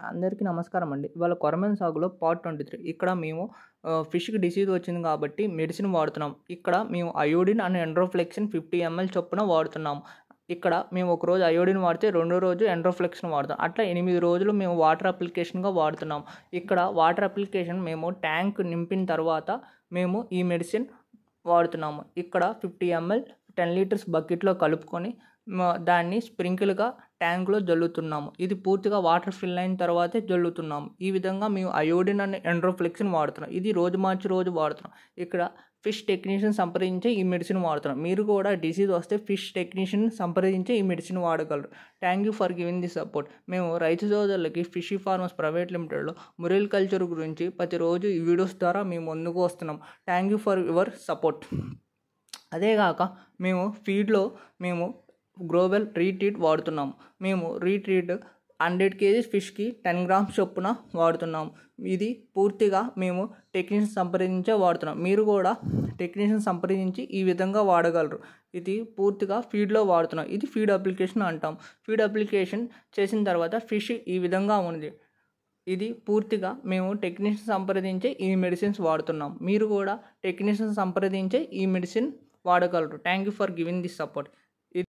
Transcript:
అందరికీ నమస్కారం అండి. ఇవాళ కొరమేను సాగులో పార్ట్ 23. ఇక్కడ మేము ఫిష్‌కి డిసీజ్ వచ్చింది కాబట్టి మెడిసిన్ వాడుతున్నాం. ఇక్కడ మేము అయోడిన్ అండ్ ఎండ్రోఫ్లెక్సిన్ 50 ఎంఎల్ చొప్పున వాడుతున్నాం. ఇక్కడ మేము ఒకరోజు అయోడిన్ వాడితే రెండో రోజు ఎండ్రోఫ్లెక్సిన్ వాడతాం. అట్లా 8 రోజులు మేము వాటర్ అప్లికేషన్‌గా వాడుతున్నాం. ఇక్కడ వాటర్ అప్లికేషన్ మేము ట్యాంక్ నింపిన తర్వాత మేము ఈ మెడిసిన్ వాడుతున్నాము. ఇక్కడ 50 ఎంఎల్ 10 లీటర్స్ బకెట్లో కలుపుకొని దాన్ని స్ప్రింకిల్గా ట్యాంక్లో జల్లుతున్నాము. ఇది పూర్తిగా వాటర్ ఫిల్ అయిన తర్వాతే జల్లుతున్నాము. ఈ విధంగా మేము అయోడిన్ అండ్ ఎండ్రోఫ్లెక్సిన్ వాడుతున్నాం. ఇది రోజు మార్చి రోజు వాడుతున్నాం. ఇక్కడ ఫిష్ టెక్నీషియన్ సంప్రదించే ఈ మెడిసిన్ వాడుతున్నాం. మీరు కూడా డిసీజ్ వస్తే ఫిష్ టెక్నీషియన్ సంప్రదించే ఈ మెడిసిన్ వాడగలరు. Thank you for giving the support. మేము రైతు సోదరులకి ఫిషీ ఫార్మర్స్ ప్రైవేట్ లిమిటెడ్లో మురెల్ కల్చర్ గురించి ప్రతిరోజు ఈ వీడియోస్ ద్వారా మేము ముందుకు వస్తున్నాం. Thank you for your support. అదేగాక మేము ఫీడ్లో మేము గ్రోవెల్ రీట్రీట్ వాడుతున్నాము. మేము రీట్రీట్ 100 kgs ఫిష్కి 10 grams చొప్పున వాడుతున్నాం. ఇది పూర్తిగా మేము టెక్నీషియన్ సంప్రదించే వాడుతున్నాం. మీరు కూడా టెక్నీషియన్ సంప్రదించి ఈ విధంగా వాడగలరు. ఇది పూర్తిగా ఫీడ్లో వాడుతున్నాం. ఇది ఫీడ్ అప్లికేషన్ అంటాం. ఫీడ్ అప్లికేషన్ చేసిన తర్వాత ఫిష్ ఈ విధంగా ఉంది. ఇది పూర్తిగా మేము టెక్నీషియన్ సంప్రదించే ఈ మెడిసిన్స్ వాడుతున్నాం. మీరు కూడా టెక్నీషియన్ సంప్రదించే ఈ మెడిసిన్ వాడగలరు. Thank you for giving this support.